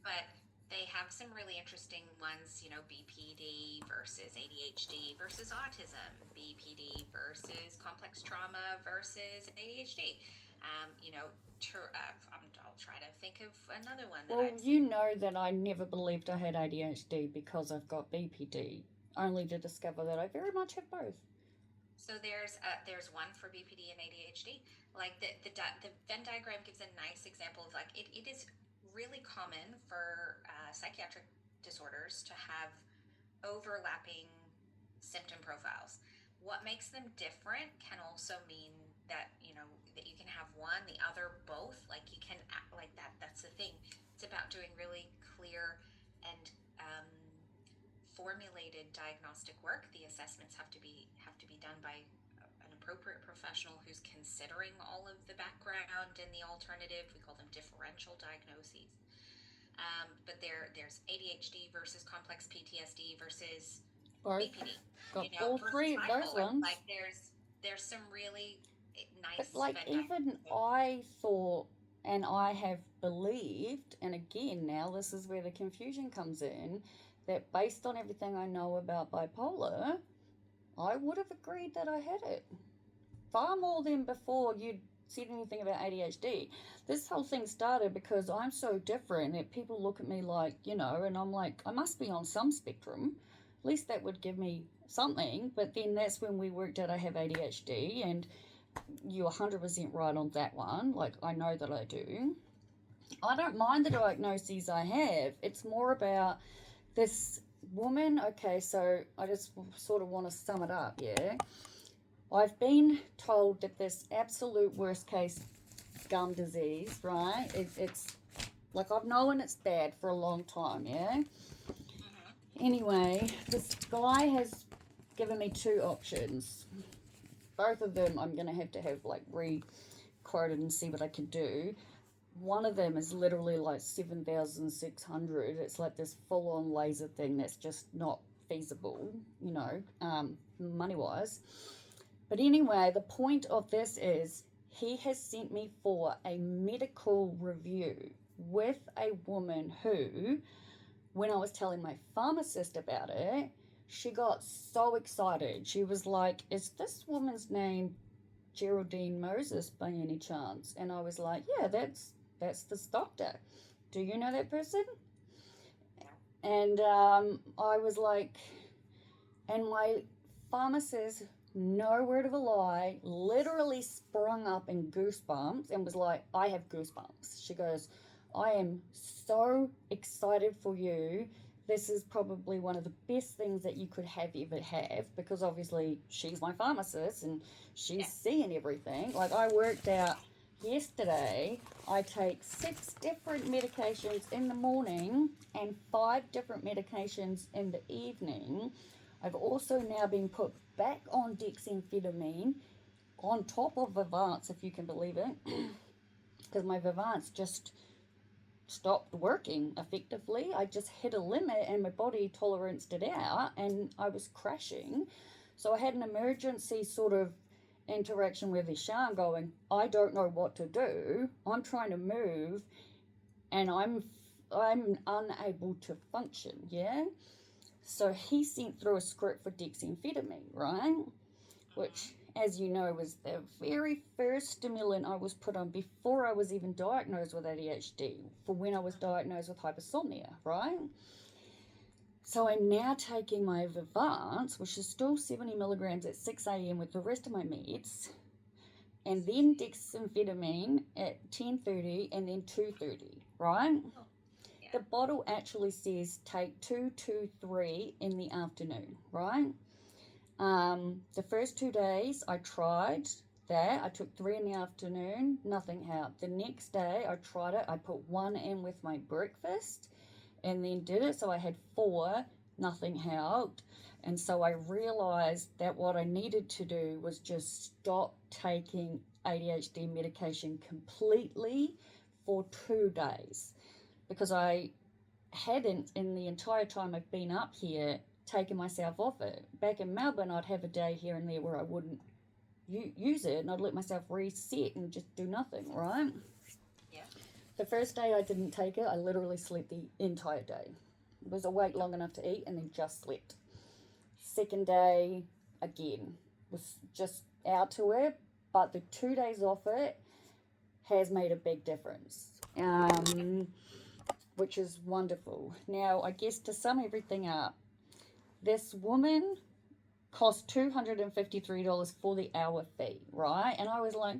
But they have some really interesting ones, BPD versus ADHD versus autism, BPD versus complex trauma versus ADHD. I'll try to think of another one. You know that I never believed I had ADHD because I've got BPD, only to discover that I very much have both. So there's one for BPD and ADHD. Like the Venn diagram gives a nice example of like it is really common for psychiatric disorders to have overlapping symptom profiles. What makes them different can also mean that that you can have one, the other, both. Like you can act like that. That's the thing. It's about doing really clear and formulated diagnostic work. The assessments have to be done by an appropriate professional who's considering all of the background and the alternative. We call them differential diagnoses. But there's ADHD versus complex PTSD versus BPD. Got all three of those ones. Like there's some really nice. But like even I thought, and I have believed, and again now this is where the confusion comes in, that based on everything I know about bipolar, I would have agreed that I had it far more than before you'd said anything about ADHD. This whole thing started because I'm so different that people look at me like, you know, and I'm like, I must be on some spectrum. At least that would give me something. But then that's when we worked out I have ADHD, and you're 100% right on that one. Like, I know that I do. I don't mind the diagnoses I have. It's more about this woman. Okay, so I just sort of want to sum it up, yeah? I've been told that this absolute worst case gum disease, right? It's like, I've known it's bad for a long time, yeah? Anyway, this guy has given me two options. Both of them I'm going to have like re-quoted and see what I can do. One of them is literally like 7,600. It's like this full-on laser thing that's just not feasible, you know, money-wise. But anyway, the point of this is he has sent me for a medical review with a woman who, when I was telling my pharmacist about it, she got so excited. She was like, is this woman's name Geraldine Moses by any chance? And I was like, yeah, that's this doctor. Do you know that person? And I was like, and my pharmacist, no word of a lie, literally sprung up in goosebumps and was like, I have goosebumps. She goes, I am so excited for you. This is probably one of the best things that you could have ever have, because obviously she's my pharmacist and she's seeing everything. Like, I worked out yesterday, I take 6 different medications in the morning and 5 different medications in the evening. I've also now been put back on dexamphetamine on top of Vivance, if you can believe it, because my Vivance just stopped working effectively. I just hit a limit and my body toleranced it out and I was crashing. So I had an emergency sort of interaction with Ishan going, I don't know what to do. I'm trying to move and I'm unable to function, yeah? So he sent through a script for dexamphetamine, right? Which, as you know, was the very first stimulant I was put on before I was even diagnosed with ADHD, for when I was diagnosed with hypersomnia, right? So I'm now taking my Vivance, which is still 70 milligrams at 6 a.m. with the rest of my meds, and then dexamphetamine at 10:30 and then 2:30, right? The bottle actually says take 2, 2, 3 in the afternoon, right? The first 2 days I tried that. I took 3 in the afternoon, nothing helped. The next day I tried it. I put 1 in with my breakfast and then did it. So I had 4, nothing helped. And so I realized that what I needed to do was just stop taking ADHD medication completely for 2 days. Because I hadn't, in the entire time I've been up here, taken myself off it. Back in Melbourne, I'd have a day here and there where I wouldn't use it, and I'd let myself reset and just do nothing, right? Yeah. The first day I didn't take it, I literally slept the entire day. Was awake long enough to eat and then just slept. Second day, again, was just out to it, but the 2 days off it has made a big difference. Which is wonderful. Now, I guess to sum everything up, this woman cost $253 for the hour fee, right? And I was like,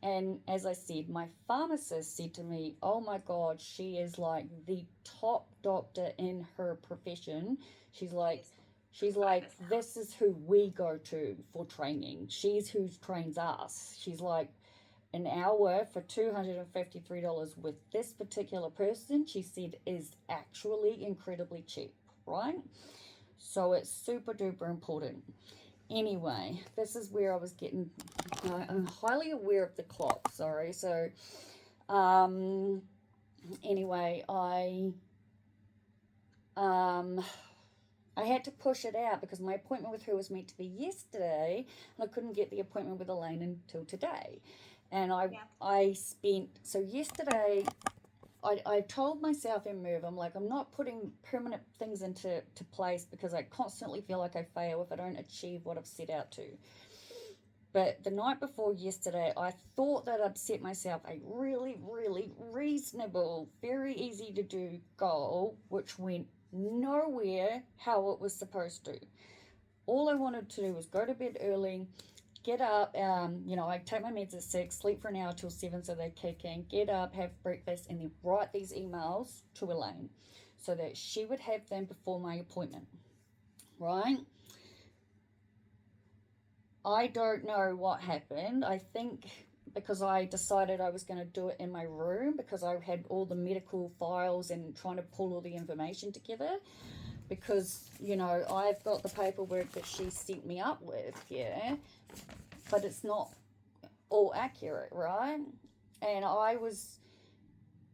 And as I said, my pharmacist said to me, oh my God, she is like the top doctor in her profession. She's like, this is who we go to for training. She's who trains us. She's like, an hour for $253 with this particular person, she said, is actually incredibly cheap, right? So it's super duper important. Anyway, this is where I was getting, I'm highly aware of the clock, sorry. So, anyway, I had to push it out because my appointment with her was meant to be yesterday, and I couldn't get the appointment with Elaine until today. And I spent, so yesterday, I told myself in Move, I'm like, I'm not putting permanent things into place because I constantly feel like I fail if I don't achieve what I've set out to. But the night before yesterday, I thought that I'd set myself a really, really reasonable, very easy to do goal, which went nowhere how it was supposed to. All I wanted to do was go to bed early, get up, I take my meds at 6, sleep for an hour till 7 so they kick in, get up, have breakfast, and then write these emails to Elaine so that she would have them before my appointment, right? I don't know what happened. I think because I decided I was going to do it in my room because I had all the medical files and trying to pull all the information together because, I've got the paperwork that she sent me up with, yeah, but it's not all accurate, right? And I was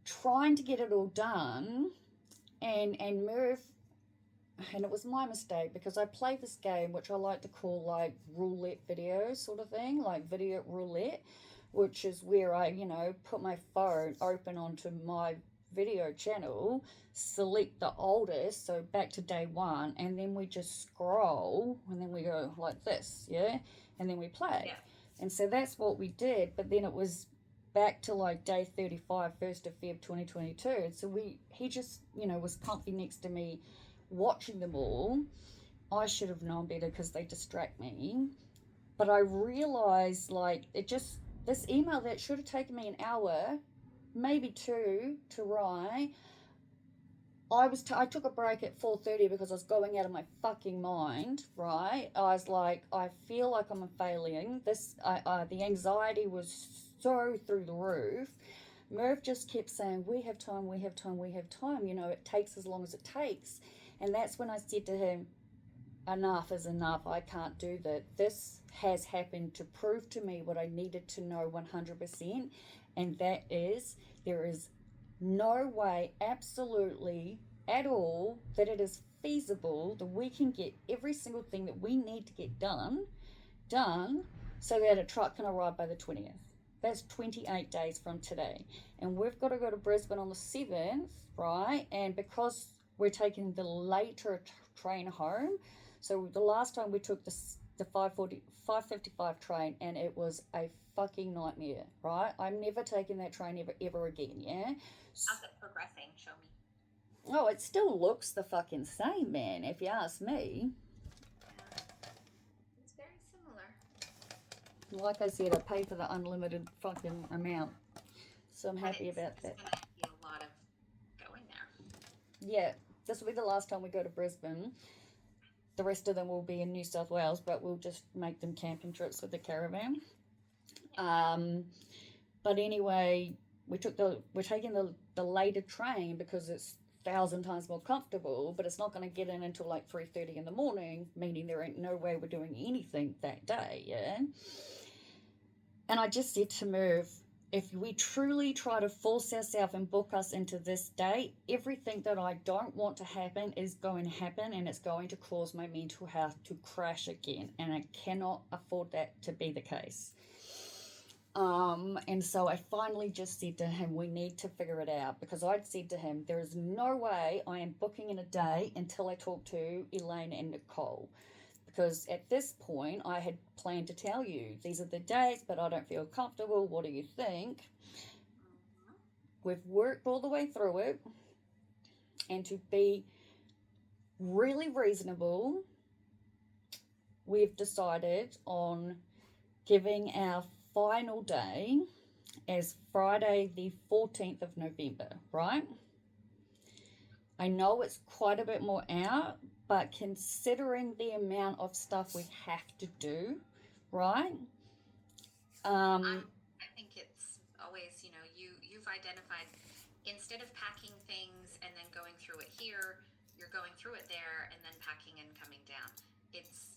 trying to get it all done and Merv, and it was my mistake because I play this game which I like to call like roulette video sort of thing, like video roulette, which is where I, put my phone open onto my video channel, select the oldest, so back to day 1, and then we just scroll and then we go like this, yeah, and then we play. Yeah. And so that's what we did, but then it was back to like day 35, 1st of Feb 2022. And so he just, was comfy next to me watching them all. I should have known better because they distract me. But I realized like this email that should have taken me an hour, maybe 2 to write. I took a break at 4:30 because I was going out of my fucking mind, right? I was like, I feel like I'm failing. The anxiety was so through the roof. Merv just kept saying, we have time, we have time, we have time. It takes as long as it takes. And that's when I said to him, enough is enough. I can't do that. This has happened to prove to me what I needed to know 100%. And that is, there is no way, absolutely, at all, that it is feasible that we can get every single thing that we need to get done, so that a truck can arrive by the 20th. That's 28 days from today. And we've got to go to Brisbane on the 7th, right? And because we're taking the later train home, so the last time we took the 5:55 train, and it was a fucking nightmare, right? I'm never taking that train ever again, yeah? How's it progressing? Show me. Oh, it still looks the fucking same, man, if you ask me. It's very similar. Like I said, I paid for the unlimited fucking amount. So I'm happy about that. It's going to be a lot of going there. Yeah, this will be the last time we go to Brisbane. The rest of them will be in New South Wales, but we'll just make them camping trips with the caravan. But anyway, we're taking the later train because it's 1,000 times more comfortable, but it's not going to get in until like 3:30 in the morning, meaning there ain't no way we're doing anything that day, yeah? And I just said to Merv, if we truly try to force ourselves and book us into this date, everything that I don't want to happen is going to happen, and it's going to cause my mental health to crash again, and I cannot afford that to be the case. And so I finally just said to him, we need to figure it out, because I'd said to him, there is no way I am booking in a day until I talk to Elaine and Nicole. Because at this point, I had planned to tell you, these are the dates, but I don't feel comfortable. What do you think? We've worked all the way through it. And to be really reasonable, we've decided on giving our final day as Friday the 14th of November, right? I know it's quite a bit more out, but considering the amount of stuff we have to do, right? I think it's always, you've identified, instead of packing things and then going through it here, you're going through it there and then packing and coming down. It's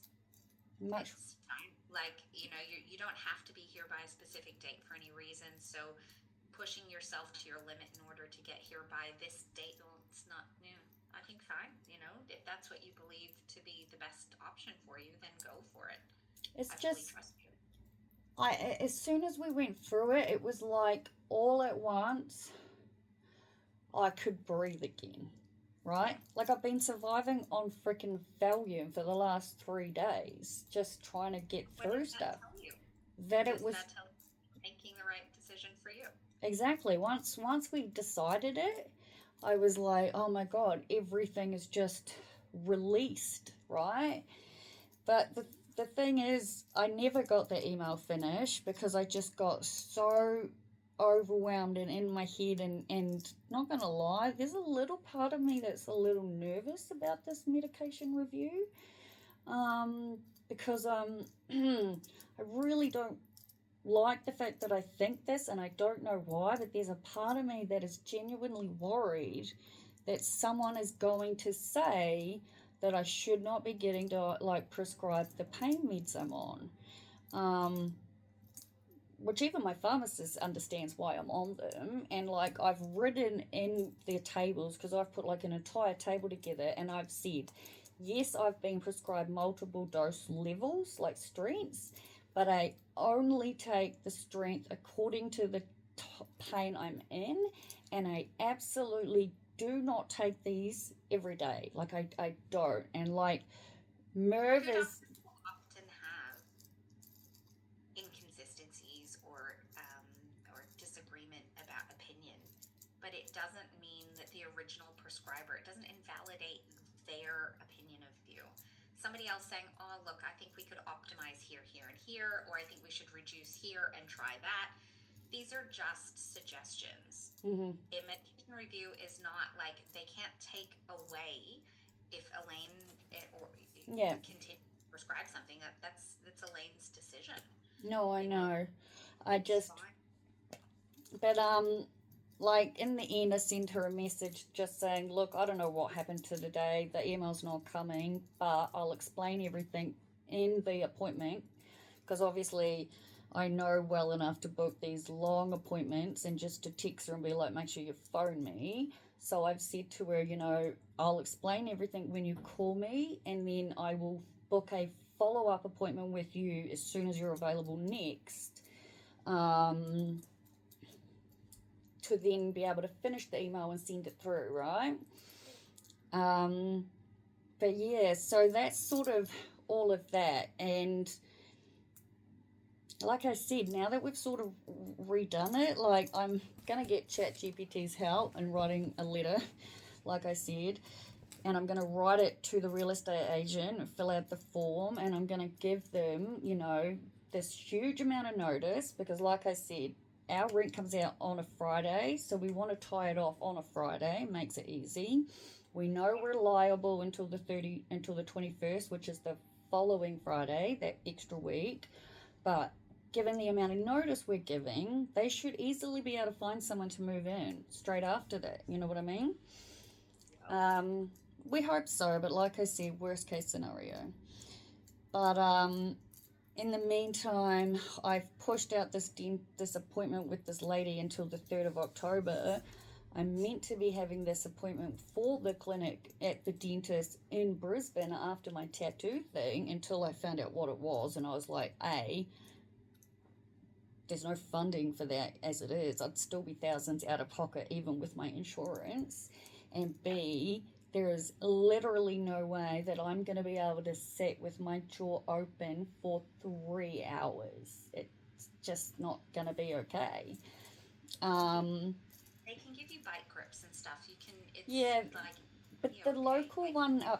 time. Like, you don't have to be here by a specific date for any reason. So pushing yourself to your limit in order to get here by this date, well, it's not new. I think fine. If that's what you believe to be the best option for you, then go for it. It's I just, trust you. as soon as we went through it, it was like all at once, I could breathe again, right? Like I've been surviving on freaking Valium for the last 3 days, just trying to get through stuff. Tell you? that Does it was that tell you making the right decision for you? exactly once we decided it, I was like, oh my god, everything is just released, right? But the thing is, I never got the email finished because I just got so overwhelmed and in my head. And not gonna lie, there's a little part of me that's a little nervous about this medication review. Um, because I really don't like the fact that I think this, and I don't know why, but there's a part of me that is genuinely worried that someone is going to say that I should not be getting to like prescribe the pain meds I'm on. Um, which even my pharmacist understands why I'm on them. And like I've written in their tables because I've put like an entire table together and I've said, yes, I've been prescribed multiple dose levels, like strengths, but I only take the strength according to the pain I'm in. And I absolutely do not take these every day. Like I don't. And like Merv Good is, doctors will often have inconsistencies or disagreement about opinion, but it doesn't mean that the original prescriber, it doesn't invalidate their opinion of you. Somebody else saying, oh, look, I think we could optimize here, here, and here, or I think we should reduce here and try that. These are just suggestions. mm-hmm, A medication review is not like they can't take away if Elaine or yeah, continue to prescribe something. That's Elaine's decision. no, I You know, know. I it's just, fine. but like in the end, I sent her a message just saying, look, I don't know what happened to today. The email's not coming, but I'll explain everything in the appointment because obviously I know well enough to book these long appointments and just to text her and be like, make sure you phone me. So I've said to her, I'll explain everything when you call me, and then I will book a follow up appointment with you as soon as you're available next. Um, to then be able to finish the email and send it through, right? Um, but yeah, so that's sort of all of that. And like I said, now that we've sort of redone it, like I'm going to get ChatGPT's help in writing a letter, like I said, and I'm going to write it to the real estate agent and fill out the form, and I'm going to give them, this huge amount of notice because, like I said, our rent comes out on a Friday, so we want to tie it off on a Friday. Makes it easy. We know we're liable until the 21st, which is the following Friday, that extra week. But given the amount of notice we're giving, they should easily be able to find someone to move in straight after that. You know what I mean? We hope so, but like I said, worst case scenario. But in the meantime, I've pushed out this appointment with this lady until the 3rd of October. I'm meant to be having this appointment for the clinic at the dentist in Brisbane after my tattoo thing until I found out what it was. And I was like, A, there's no funding for that as it is. I'd still be thousands out of pocket even with my insurance. And B, there is literally no way that I'm going to be able to sit with my jaw open for 3 hours. It's just not going to be okay. They can give you bite grips and stuff. You can. It's Yeah, like but be the okay. local Like one up,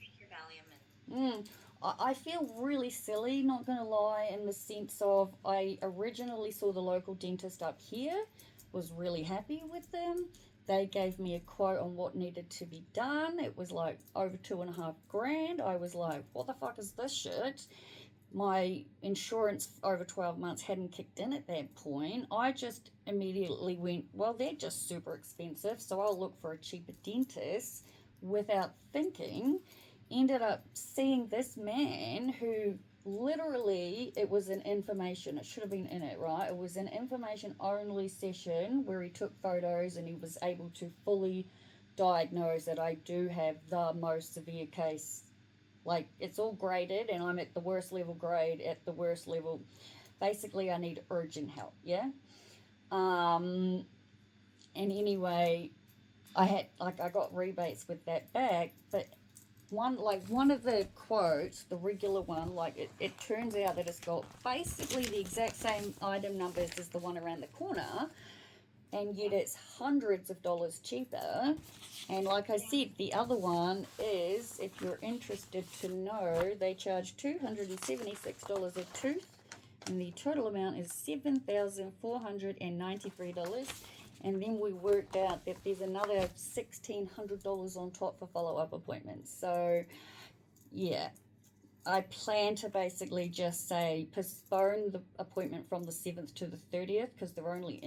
take your Valium and I feel really silly, not going to lie, in the sense of I originally saw the local dentist up here, was really happy with them. They gave me a quote on what needed to be done. It was like over 2.5 grand. I was like, what the fuck is this shit? My insurance over 12 months hadn't kicked in at that point. I just immediately went, well, they're just super expensive, so I'll look for a cheaper dentist without thinking. Ended up seeing this man who literally, it was an information, it should have been in it, right? It was an information only session where he took photos and he was able to fully diagnose that I do have the most severe case. Like, it's all graded and I'm at the worst level grade, at the worst level. Basically, I need urgent help, yeah? And anyway, I got rebates with that back, but one of the quotes, the regular one, like it turns out that it's got basically the exact same item numbers as the one around the corner, and yet it's hundreds of dollars cheaper. And like I said, the other one is, if you're interested to know, they charge $276 a tooth, and the total amount is $7,493. And then we worked out that there's another $1,600 on top for follow-up appointments. So, yeah, I plan to basically just say postpone the appointment from the 7th to the 30th, because they're only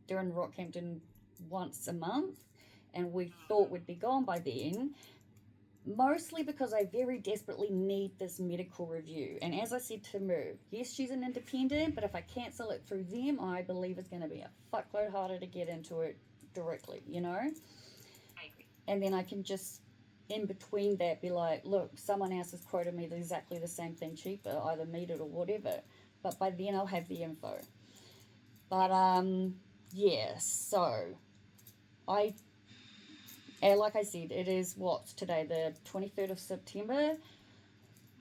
they're in Rockhampton once a month, and we thought we'd be gone by then. Mostly because I very desperately need this medical review. And as I said to Merv, yes, she's an independent, but if I cancel it through them, I believe it's going to be a fuckload harder to get into it directly, you know? I agree. And then I can just, in between that, be like, look, someone else has quoted me exactly the same thing cheaper, either meet it or whatever. But by then I'll have the info. But, yeah, so like I said, it is what's today, the 23rd of September.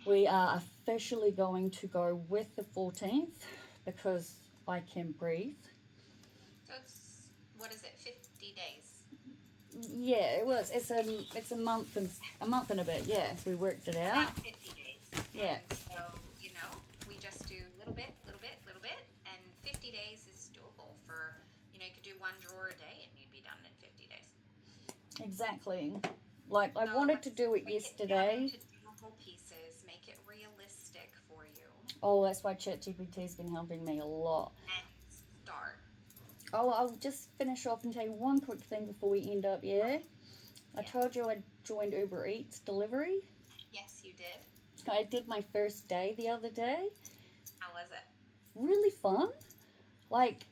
We are officially going to go with the 14th because I can breathe. So it's, what is it, 50 days? Yeah, it was. It's a month and a bit. Yeah, we worked it out. About 50 days. Yeah. And so, you know, we just do little bit, and 50 days is doable for, you know, you could do one drawer a day and you'd be done in 50 days. Exactly. Like, I wanted to do it yesterday. To doable pieces, make it realistic for you. Oh, that's why ChatGPT's been helping me a lot. And start. Oh, I'll just finish off and tell you one quick thing before we end up, yeah? I told you I joined Uber Eats delivery. Yes, you did. I did my first day the other day. How was it? Really fun. Like,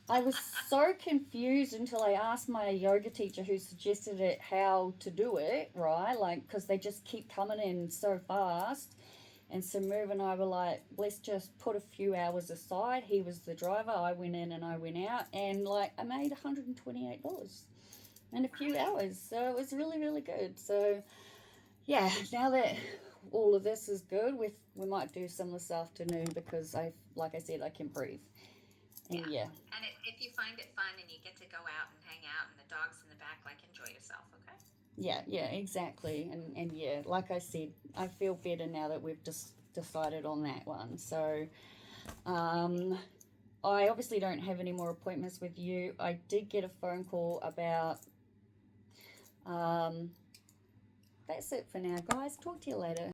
I was so confused until I asked my yoga teacher who suggested it how to do it, right? Like, because they just keep coming in so fast. And so Merv and I were like, let's just put a few hours aside. He was the driver. I went in and I went out. And, like, I made $128 in a few hours. So it was really, really good. So, yeah, now that all of this is good, we might do some this afternoon because, like I said, I can breathe. And yeah. And if you find it fun and you get to go out and hang out and the dog's in the back, like, enjoy yourself, okay? Yeah, exactly. And yeah, like I said, I feel better now that we've just decided on that one. So, I obviously don't have any more appointments with you. I did get a phone call about, that's it for now, guys. Talk to you later.